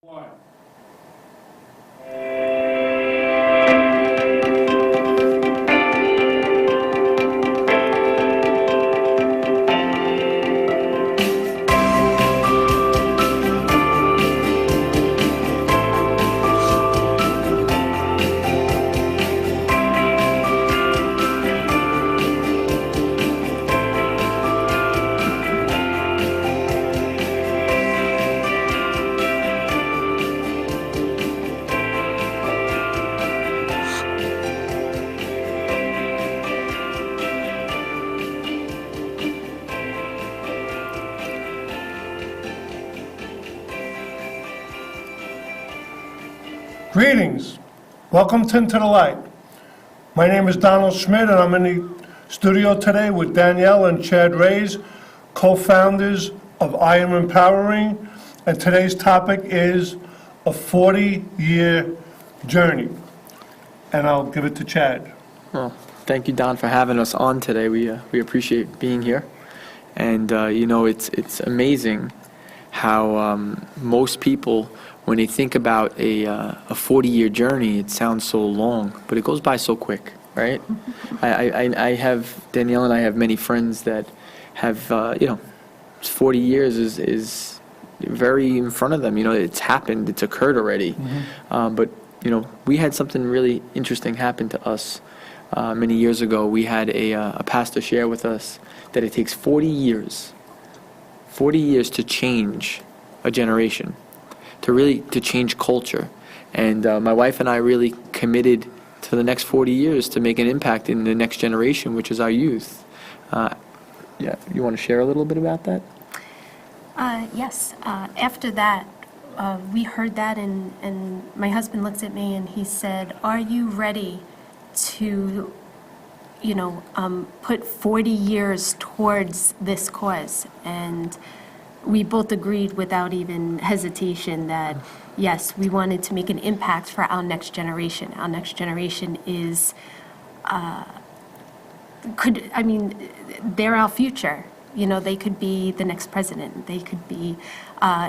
One. Greetings. Welcome to Into the Light. My name is Schmid, and I'm in the studio today with Danielle and Chad Reyes, co-founders of I Am Empowering, and today's topic is a 40-year journey. And I'll give it to Chad. Well, thank you, Don, for having us on today. We appreciate being here. And, it's amazing how most people, when they think about a 40-year journey, it sounds so long, but it goes by so quick, right? I have, Danielle and I have many friends that have, 40 years is very in front of them. It's happened, it's occurred already. But, we had something really interesting happen to us many years ago. We had a pastor share with us that it takes 40 years to change a generation, to change culture. And my wife and I really committed to the next 40 years to make an impact in the next generation, which is our youth. You want to share a little bit about that? Yes. After that, we heard that, and my husband looked at me and he said, "Are you ready to, put 40 years towards this cause?" And we both agreed without even hesitation that, yes, we wanted to make an impact for our next generation. Our next generation is, they're our future. They could be the next president. They could be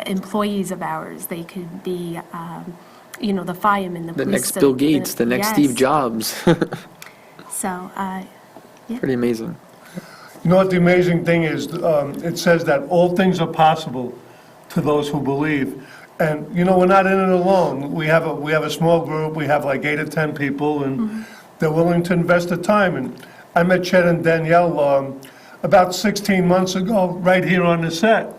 employees of ours. They could be, the firemen, the police. The next Bill Gates, the next yes. Steve Jobs. So, yeah. Pretty amazing. You know what the amazing thing is? It says that all things are possible to those who believe. And, we're not in it alone. We have a small group. We have like 8 or 10 people, and they're willing to invest the time. And I met Chad and Danielle about 16 months ago, right here on the set.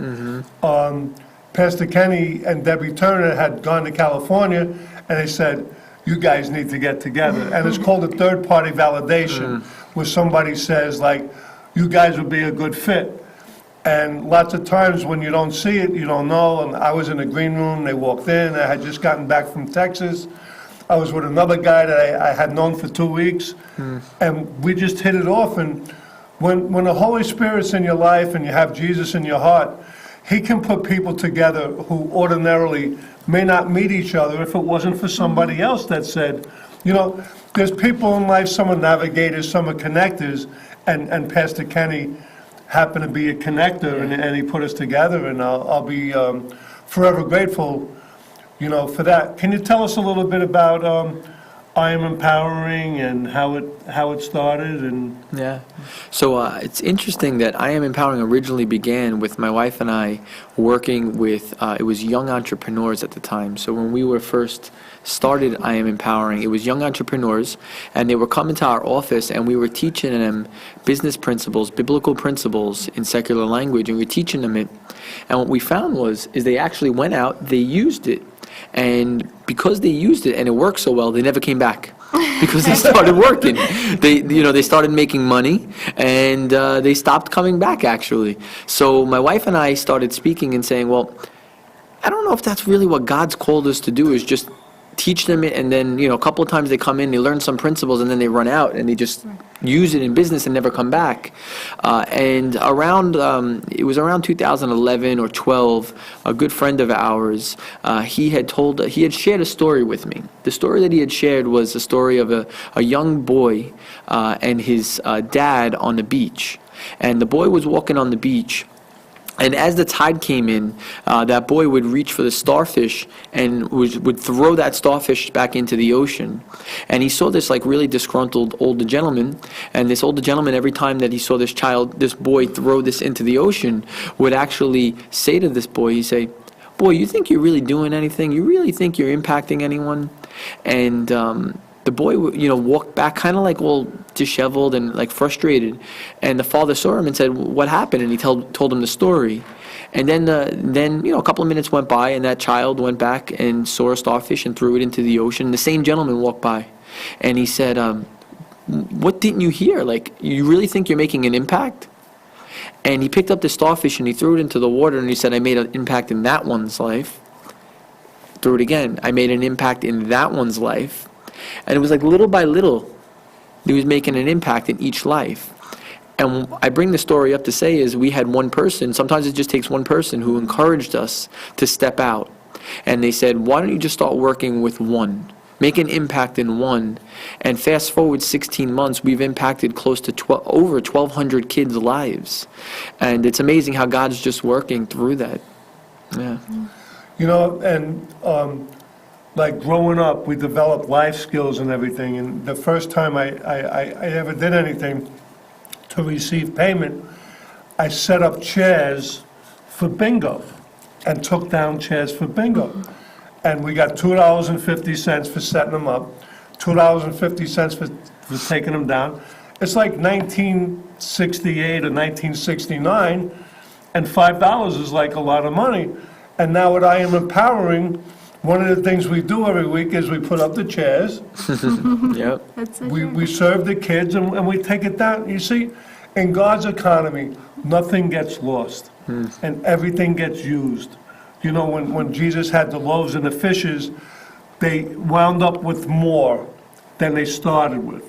Pastor Kenny and Debbie Turner had gone to California, and they said, "You guys need to get together." And it's called a third-party validation, where somebody says, like, "You guys would be a good fit." And lots of times when you don't see it, you don't know. And I was in the green room, they walked in, I had just gotten back from Texas. I was with another guy that I had known for 2 weeks, and we just hit it off. And when the Holy Spirit's in your life and you have Jesus in your heart, He can put people together who ordinarily may not meet each other if it wasn't for somebody else that said, there's people in life, some are navigators, some are connectors, and Pastor Kenny happened to be a connector, and he put us together, and I'll be forever grateful, for that. Can you tell us a little bit about I Am Empowering and how it started? And Yeah. So it's interesting that I Am Empowering originally began with my wife and I working with, it was young entrepreneurs at the time. So when we were first started I Am Empowering, it was young entrepreneurs, and they were coming to our office, and we were teaching them business principles, biblical principles in secular language, and we were teaching them it. And what we found is they actually went out, they used it, and because they used it and it worked so well, they never came back because they started working. They started making money, and they stopped coming back, actually. So my wife and I started speaking and saying, well, I don't know if that's really what God's called us to do, is just teach them it, and then a couple of times they come in, they learn some principles, and then they run out and they just use it in business and never come back. And it was around 2011 or 12, a good friend of ours, he had shared a story with me. The story that he had shared was a story of a young boy and his dad on the beach. And the boy was walking on the beach, And as the tide came in, that boy would reach for the starfish and would throw that starfish back into the ocean. And he saw this like really disgruntled older gentleman. And this older gentleman, every time that he saw this boy throw this into the ocean, would actually say to this boy, he'd say, "Boy, you think you're really doing anything? You really think you're impacting anyone?" And the boy, walked back kind of like all disheveled and like frustrated. And the father saw him and said, "What happened?" And he told him the story. And then a couple of minutes went by, and that child went back and saw a starfish and threw it into the ocean. The same gentleman walked by, and he said, "What didn't you hear? Like, you really think you're making an impact?" And he picked up the starfish and he threw it into the water, and he said, "I made an impact in that one's life." Threw it again. "I made an impact in that one's life." And it was like little by little, he was making an impact in each life. And I bring the story up to say is we had one person, sometimes it just takes one person who encouraged us to step out. And they said, "Why don't you just start working with one? Make an impact in one." And fast forward 16 months, we've impacted close to over 1,200 kids' lives. And it's amazing how God's just working through that. Yeah. Like growing up, we developed life skills and everything, and the first time I ever did anything to receive payment, I set up chairs for bingo and took down chairs for bingo. And we got $2.50 for setting them up, $2.50 for taking them down. It's like 1968 or 1969, and $5 is like a lot of money. And now what I am empowering, one of the things we do every week is we put up the chairs, Yep. That's so we true. serve the kids, and we take it down. You see, in God's economy, nothing gets lost, and everything gets used. When Jesus had the loaves and the fishes, they wound up with more than they started with.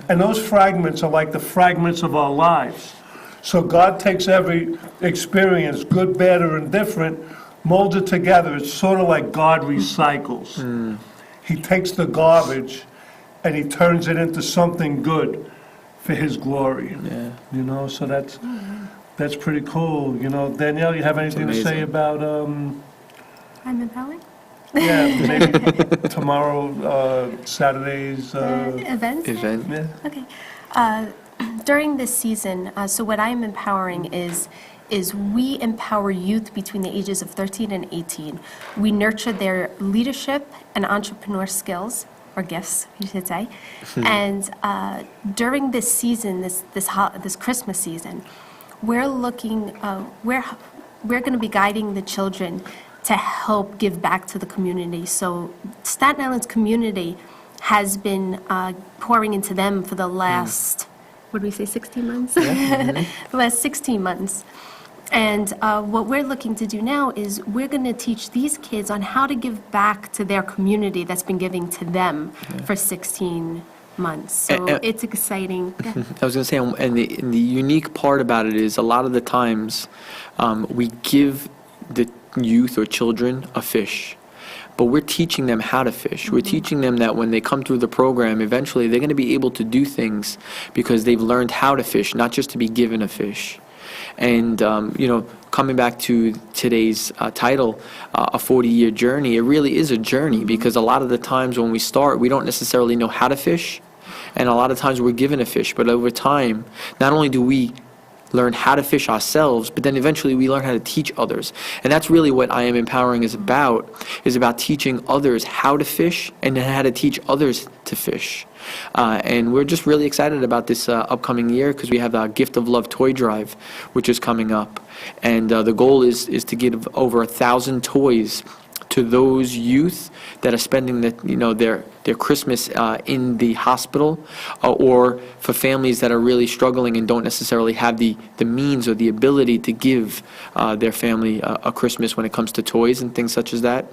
And those fragments are like the fragments of our lives. So God takes every experience, good, bad, or indifferent, molds it together. It's sort of like God recycles. He takes the garbage and he turns it into something good for his glory. Yeah. So that's pretty cool. Danielle, you have anything to say amazing. about I'm empowering? maybe tomorrow, Saturday's Events? Event. yeah. Okay. During this season, so what I'm empowering is we empower youth between the ages of 13 and 18. We nurture their leadership and entrepreneur skills, or gifts, you should say. And during this season, this Christmas season, we're going to be guiding the children to help give back to the community. So Staten Island's community has been pouring into them for the last, what did we say, 16 months? The last 16 months. And what we're looking to do now is we're going to teach these kids on how to give back to their community that's been giving to them for 16 months. So it's exciting. I was going to say, and the unique part about it is a lot of the times we give the youth or children a fish, but we're teaching them how to fish. We're teaching them that when they come through the program, eventually they're going to be able to do things because they've learned how to fish, not just to be given a fish. And, coming back to today's title, A 40-Year Journey, it really is a journey because a lot of the times when we start, we don't necessarily know how to fish. And a lot of times we're given a fish, but over time, not only do we learn how to fish ourselves, but then eventually we learn how to teach others. And that's really what I Am Empowering is about teaching others how to fish and then how to teach others to fish. And we're just really excited about this upcoming year because we have our Gift of Love toy drive, which is coming up. And the goal is to give over 1,000 toys to those youth that are spending their Christmas in the hospital, or for families that are really struggling and don't necessarily have the means or the ability to give their family a Christmas when it comes to toys and things such as that.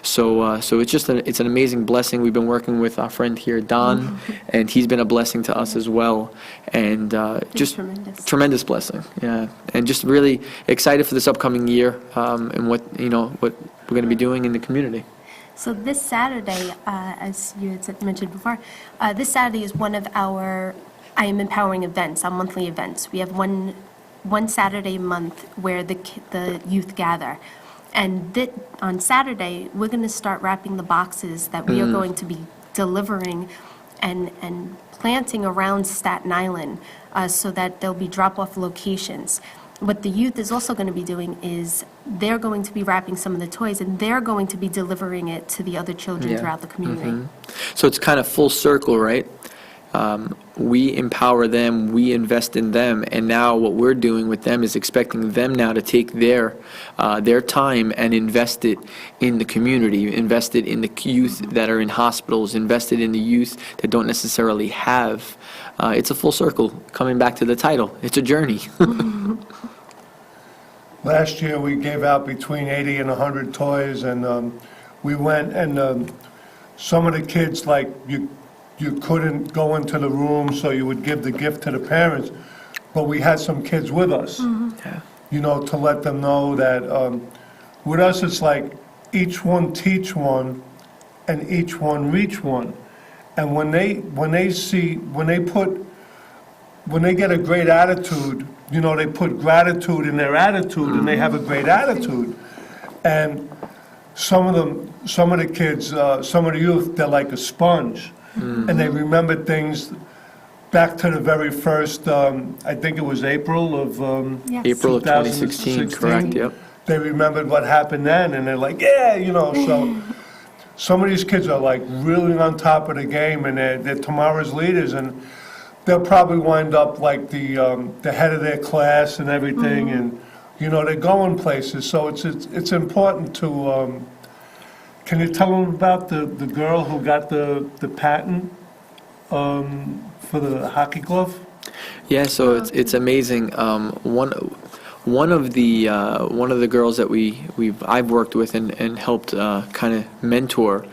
So it's just it's an amazing blessing. We've been working with our friend here, Don, and he's been a blessing to us as well. And just tremendous blessing. Yeah, and just really excited for this upcoming year and what we're going to be doing in the community. So this Saturday, as you had mentioned before, this Saturday is one of our I Am Empowering events, our monthly events. We have one one Saturday a month where the youth gather. And on Saturday, we're going to start wrapping the boxes that we are going to be delivering and planting around Staten Island so that there'll be drop-off locations. What the youth is also going to be doing is they're going to be wrapping some of the toys, and they're going to be delivering it to the other children throughout the community. So it's kind of full circle, right? We empower them, we invest in them, and now what we're doing with them is expecting them now to take their time and invest it in the community, invest it in the youth that are in hospitals, invest it in the youth that don't necessarily have. It's a full circle, coming back to the title. It's a journey. Last year, we gave out between 80 and 100 toys, and we went, and some of the kids, like, you couldn't go into the room, so you would give the gift to the parents, but we had some kids with us, you know, to let them know that with us, it's like each one teach one, and each one reach one. And when they get a great attitude, you know, they put gratitude in their attitude, and they have a great attitude. And some of the kids, some of the youth, they're like a sponge, and they remember things back to the very first, I think it was April of Yes. April of 2016, correct, yep. They remembered what happened then, and they're like, yeah, you know, so some of these kids are like really on top of the game, and they're tomorrow's leaders, and they'll probably wind up like the head of their class and everything, and, you know, they're going places. So it's important to, can you tell them about the girl who got the patent for the hockey glove? Yeah, so it's amazing. One of the girls that I've worked with and helped kind of mentor.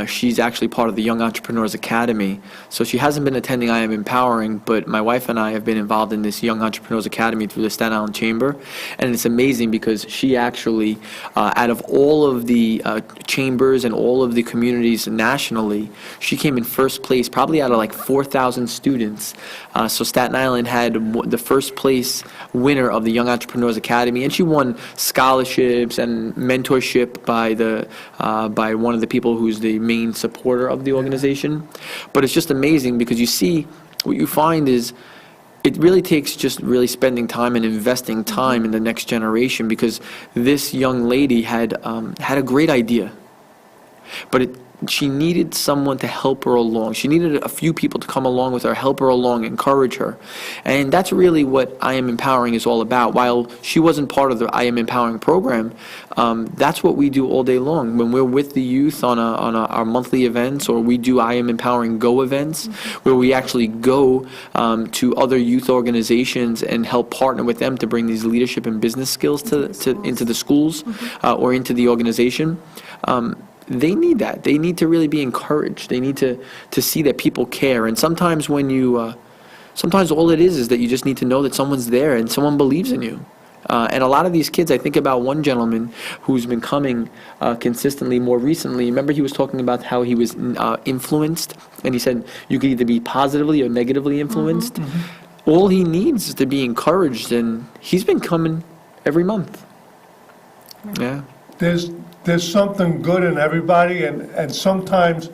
She's actually part of the Young Entrepreneurs Academy. So she hasn't been attending I Am Empowering, but my wife and I have been involved in this Young Entrepreneurs Academy through the Staten Island Chamber. And it's amazing because she actually, out of all of the chambers and all of the communities nationally, she came in first place, probably out of like 4,000 students. So Staten Island had the first place winner of the Young Entrepreneurs Academy, and she won scholarships and mentorship by one of the people who's the main supporter of the organization. But it's just amazing because you see, what you find is it really takes just really spending time and investing time in the next generation, because this young lady had a great idea, but she needed someone to help her along. She needed a few people to come along with her, help her along, encourage her. And that's really what I Am Empowering is all about. While she wasn't part of the I Am Empowering program, that's what we do all day long. When we're with the youth on our monthly events, or we do I Am Empowering Go events, where we actually go to other youth organizations and help partner with them to bring these leadership and business skills into the schools or into the organization. They need that. They need to really be encouraged. They need to see that people care. And sometimes sometimes all it is that you just need to know that someone's there and someone believes in you. And a lot of these kids, I think about one gentleman who's been coming consistently more recently. Remember, he was talking about how he was influenced, and he said you could either be positively or negatively influenced. All he needs is to be encouraged, and he's been coming every month. Yeah. There's something good in everybody, and sometimes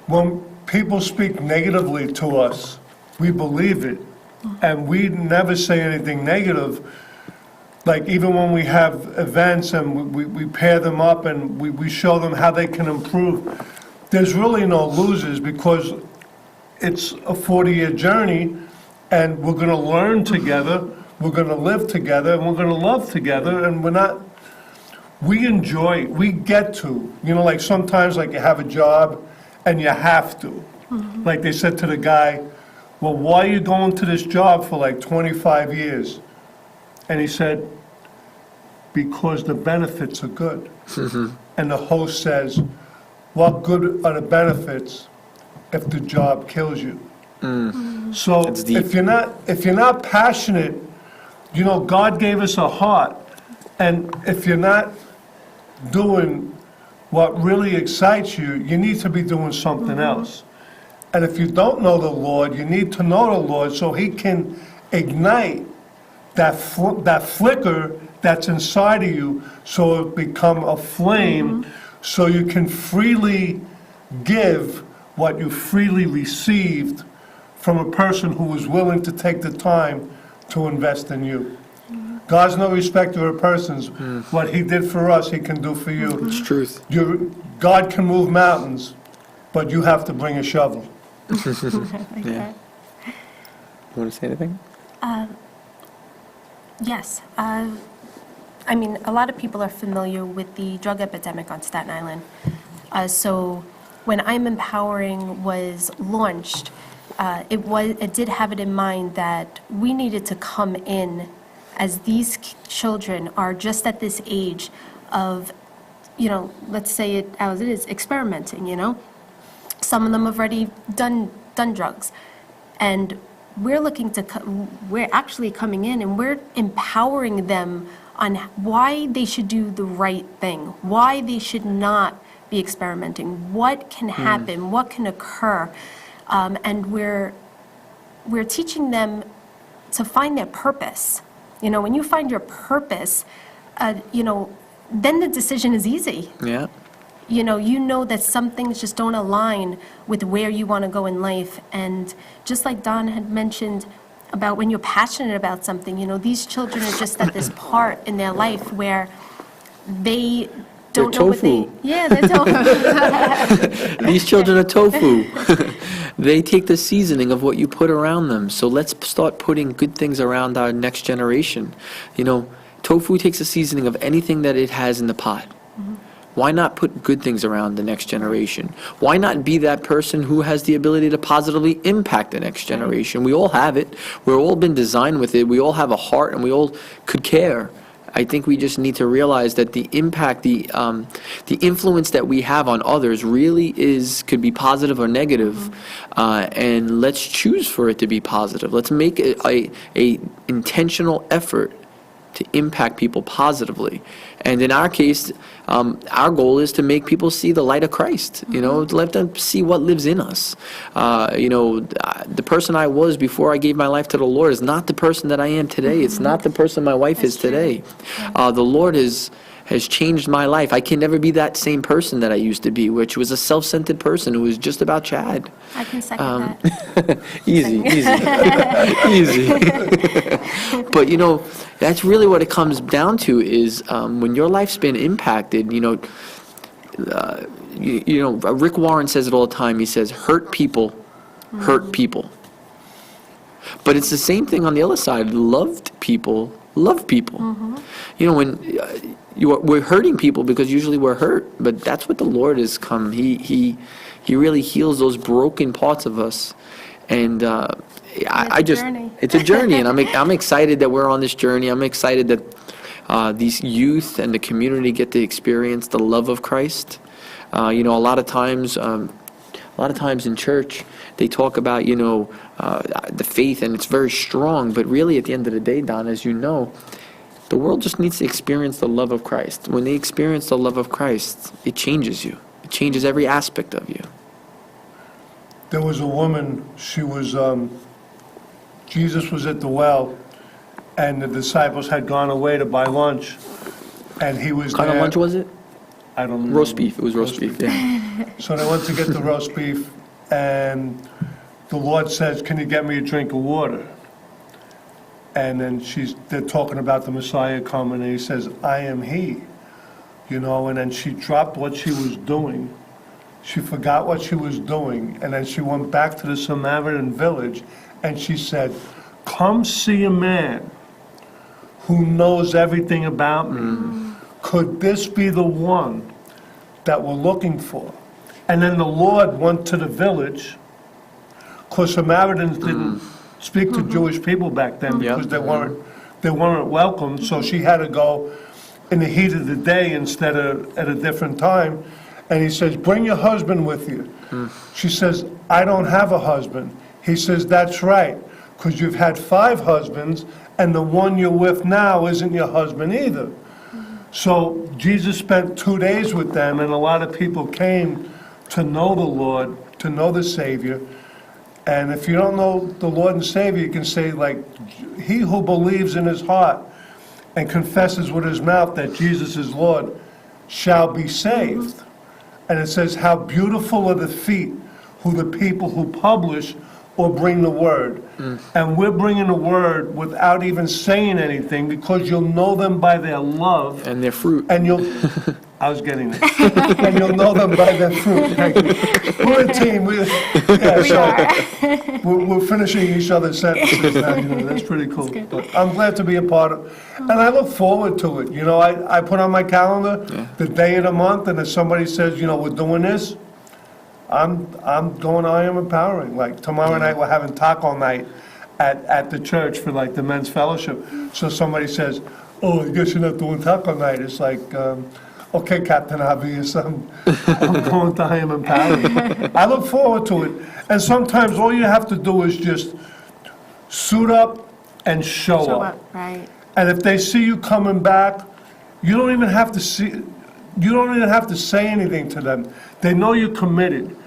when people speak negatively to us, we believe it, and we never say anything negative. Like, even when we have events and we pair them up and we show them how they can improve, there's really no losers, because it's a 40-year journey, and we're going to learn together, we're going to live together, and we're going to love together, and we get to, you know, like sometimes, like, you have a job and you have to. Like they said to the guy, well, why are you going to this job for like 25 years? And he said, because the benefits are good. And the host says, what good are the benefits if the job kills you? So if you're not passionate, you know, God gave us a heart. And if you're not doing what really excites you, you need to be doing something else. And if you don't know the Lord, you need to know the Lord so He can ignite that flicker that's inside of you, so it become a flame, so you can freely give what you freely received from a person who was willing to take the time to invest in you. God's no respecter of persons. What he did for us, he can do for you. It's truth. God can move mountains, but you have to bring a shovel. Yeah. You want to say anything? Yes. I mean, a lot of people are familiar with the drug epidemic on Staten Island. So when I'm Empowering was launched, it did have it in mind that we needed to come in as these children are just at this age of, let's say it as it is, experimenting, Some of them have already done drugs. And we're actually coming in and we're empowering them on why they should do the right thing, why they should not be experimenting, what can happen, what can occur. And we're teaching them to find their purpose. When you find your purpose, then the decision is easy. Yeah. You know that some things just don't align with where you want to go in life. And just like Don had mentioned about when you're passionate about something, these children are just at this part in their life where they don't know what they... tofu. Yeah, they're tofu. These children are tofu. They take the seasoning of what you put around them. So let's start putting good things around our next generation. Tofu takes the seasoning of anything that it has in the pot. Why not put good things around the next generation? Why not be that person who has the ability to positively impact the next generation? We all have it. We've all been designed with it. We all have a heart and we all could care. I think we just need to realize that the impact, the influence that we have on others really could be positive or negative, and let's choose for it to be positive. Let's make a intentional effort to impact people positively. And in our case, our goal is to make people see the light of Christ, let them see what lives in us. The person I was before I gave my life to the Lord is not the person that I am today. It's not the person my wife is today. The Lord has changed my life. I can never be that same person that I used to be, which was a self-centered person who was just about Chad. I can second that. Easy. But that's really what it comes down to is when your life's been impacted, Rick Warren says it all the time. He says, hurt people. But it's the same thing on the other side. Loved people love people. When we're hurting people because usually we're hurt, but that's what the Lord has come. He really heals those broken parts of us. And it's a journey, and I'm excited that we're on this journey. I'm excited that these youth and the community get to experience the love of Christ. A lot of times in church they talk about the faith, and it's very strong. But really, at the end of the day, Don, as you know, the world just needs to experience the love of Christ. When they experience the love of Christ, it changes you. It changes every aspect of you. There was a woman, she was, Jesus was at the well, and the disciples had gone away to buy lunch, and he was What kind of lunch was it? I don't know. Roast beef. It was roast beef, yeah. So they went to get the roast beef, and the Lord says, "Can you get me a drink of water?" And then they're talking about the Messiah coming, and he says, "I am he." And then she dropped what she was doing. She forgot what she was doing, and then she went back to the Samaritan village, and she said, "Come see a man who knows everything about me. Could this be the one that we're looking for?" And then the Lord went to the village, because Samaritans didn't speak to Jewish people back then because they weren't welcome, so she had to go in the heat of the day instead of at a different time. And he says, "Bring your husband with you." She says, "I don't have a husband." He says, "That's right, because you've had 5 husbands, and the one you're with now isn't your husband either." So Jesus spent 2 days with them, and a lot of people came to know the Lord, to know the Savior. And if you don't know the Lord and Savior, you can say, like, he who believes in his heart and confesses with his mouth that Jesus is Lord shall be saved. And it says, how beautiful are the feet who the people who publish or bring the word. And we're bringing the word without even saying anything, because you'll know them by their love. And their fruit. And I was getting it. And you'll know them by their fruit. Thank you. We're a team. We're finishing each other's sentences now. That's pretty cool. But I'm glad to be a part of, and I look forward to it. I put on my calendar the day of the month, and if somebody says, we're doing this, I'm going, I am empowering. Like tomorrow night, we're having taco night at the church for like the men's fellowship. So somebody says, oh, I guess you're not doing taco night. It's like, okay, Captain Obvious, I'm going to I am empowering. I look forward to it. And sometimes all you have to do is just suit up and show up. Right. And if they see you coming back, you don't even have to say anything to them. They know you're committed.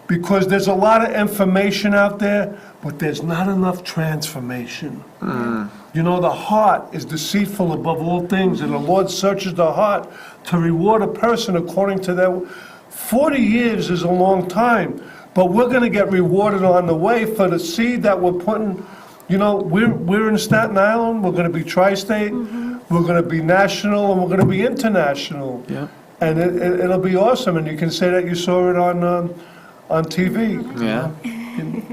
Because there's a lot of information out there, but there's not enough transformation. The heart is deceitful above all things, and the Lord searches the heart to reward a person according to their. 40 years is a long time, but we're going to get rewarded on the way for the seed that we're putting. We're in Staten Island, we're going to be tri-state, we're going to be national, and we're going to be international. Yeah. And it'll be awesome, and you can say that you saw it on TV. Yeah.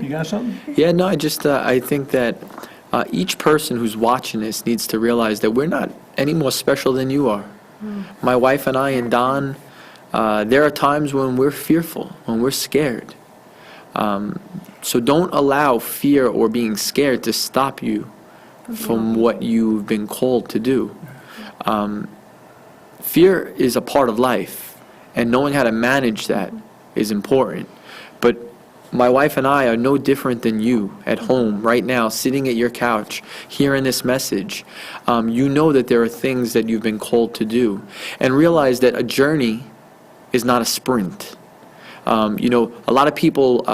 You got something? Yeah, no, I think that each person who's watching this needs to realize that we're not any more special than you are. My wife and I and Don, there are times when we're fearful, when we're scared. So don't allow fear or being scared to stop you from what you've been called to do. Fear is a part of life, and knowing how to manage that is important. But my wife and I are no different than you at home right now, sitting at your couch, hearing this message. You know that there are things that you've been called to do. And realize that a journey is not a sprint. A lot of people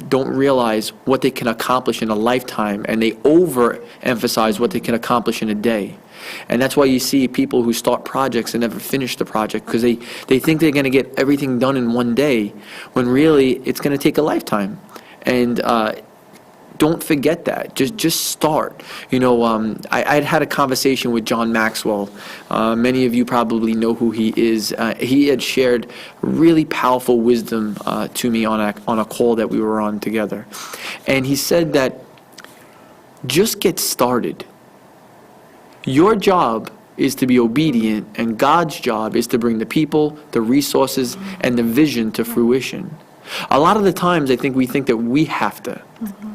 don't realize what they can accomplish in a lifetime, and they overemphasize what they can accomplish in a day. And that's why you see people who start projects and never finish the project, because they think they're going to get everything done in one day, when really it's going to take a lifetime. And don't forget that. Just start. I had a conversation with John Maxwell. Many of you probably know who he is. He had shared really powerful wisdom to me on a call that we were on together. And he said that just get started. Your job is to be obedient, and God's job is to bring the people, the resources, and the vision to fruition. A lot of the times I think we think that we have to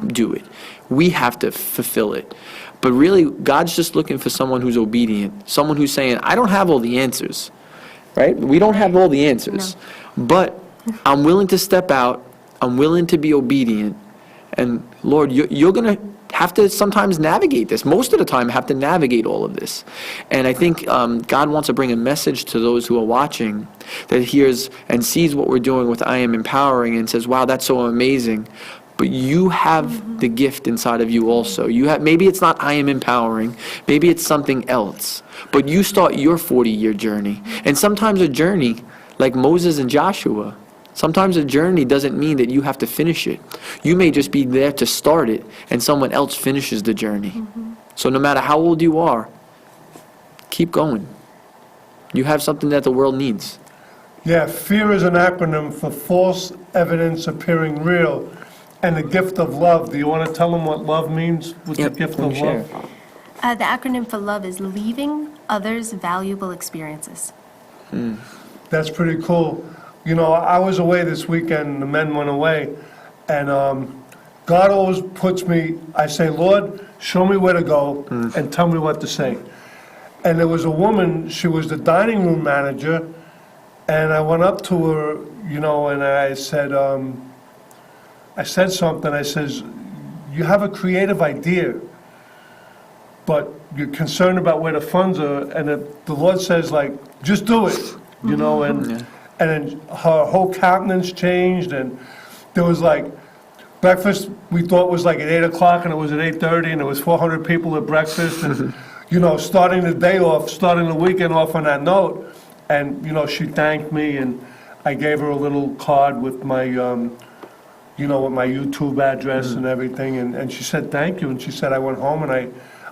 do it. We have to fulfill it. But really, God's just looking for someone who's obedient, someone who's saying, I don't have all the answers, right? We don't have all the answers. No. But I'm willing to step out. I'm willing to be obedient. And Lord, you're going to have to sometimes navigate this. Most of the time, have to navigate all of this. And I think God wants to bring a message to those who are watching that hears and sees what we're doing with I Am Empowering and says, wow, that's so amazing. But you have the gift inside of you also. Maybe it's not I Am Empowering. Maybe it's something else. But you start your 40-year journey. And sometimes a journey, like Moses and Joshua, sometimes a journey doesn't mean that you have to finish it. You may just be there to start it, and someone else finishes the journey. So no matter how old you are, keep going. You have something that the world needs. Yeah, FEAR is an acronym for false evidence appearing real, and the gift of love. Do you want to tell them what love means with the gift of love? The acronym for love is leaving others valuable experiences. That's pretty cool. I was away this weekend, the men went away, and God always puts me, I say, Lord, show me where to go and tell me what to say. And there was a woman, she was the dining room manager, and I went up to her, and I said something, I says, you have a creative idea, but you're concerned about where the funds are, and the Lord says, like, just do it, and then her whole countenance changed, and there was like, breakfast, we thought was like at 8 o'clock, and it was at 8:30, and there was 400 people at breakfast, and, starting the day off, starting the weekend off on that note. And, she thanked me, and I gave her a little card with my, with my YouTube address and everything, and she said thank you, and she said I went home and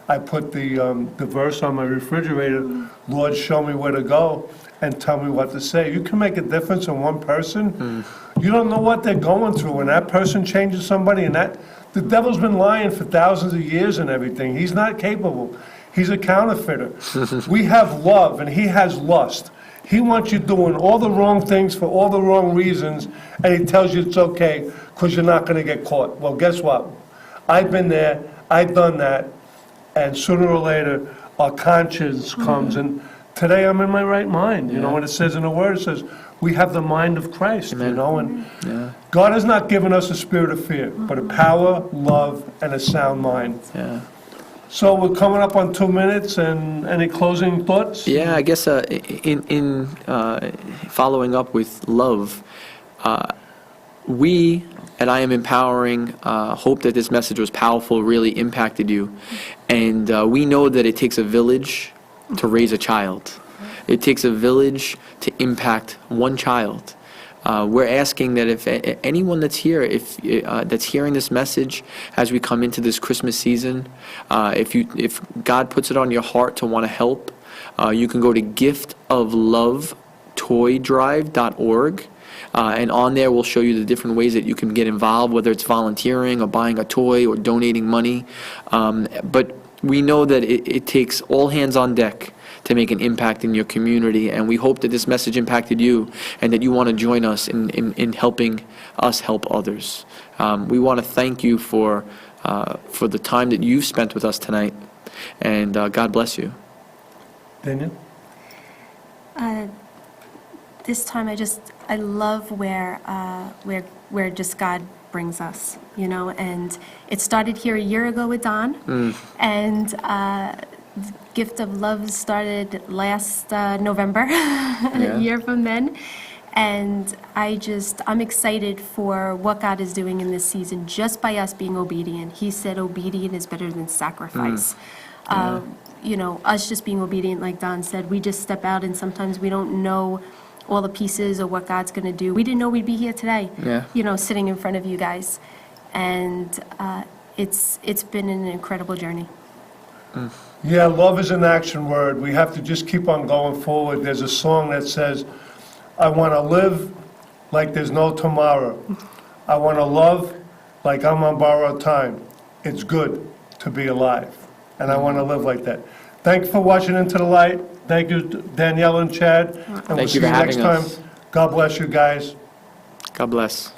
I put the verse on my refrigerator, Lord, show me where to go and tell me what to say. You can make a difference in one person. You don't know what they're going through, and that person changes somebody, and the devil's been lying for thousands of years and everything. He's not capable. He's a counterfeiter. We have love, and he has lust. He wants you doing all the wrong things for all the wrong reasons, and he tells you it's okay because you're not going to get caught. Well, guess what? I've been there, I've done that, and sooner or later, our conscience comes, and today I'm in my right mind. When it says in the Word, it says, we have the mind of Christ, and God has not given us a spirit of fear, but a power, love, and a sound mind. Yeah. So we're coming up on 2 minutes, and any closing thoughts? Yeah, I guess in following up with love, we at I Am Empowering hope that this message was powerful, really impacted you. And we know that it takes a village to raise a child. It takes a village to impact one child. We're asking that if anyone that's here, that's hearing this message as we come into this Christmas season, if God puts it on your heart to want to help, you can go to giftoflovetoydrive.org, and on there we'll show you the different ways that you can get involved, whether it's volunteering or buying a toy or donating money. But we know that it takes all hands on deck to make an impact in your community, and we hope that this message impacted you and that you want to join us in helping us help others. We want to thank you for the time that you've spent with us tonight, and God bless you. Danielle? This time I love where just God brings us, and it started here a year ago with Don, and Gift of Love started last November, a year from then. And I'm excited for what God is doing in this season just by us being obedient. He said obedient is better than sacrifice. Us just being obedient, like Don said, we just step out and sometimes we don't know all the pieces or what God's going to do. We didn't know we'd be here today, sitting in front of you guys. And it's been an incredible journey. Yeah, love is an action word. We have to just keep on going forward. There's a song that says, I want to live like there's no tomorrow. I want to love like I'm on borrowed time. It's good to be alive, and I want to live like that. Thank you for watching Into the Light. Thank you, Danielle and Chad. And we'll see you next time. God bless you guys. God bless.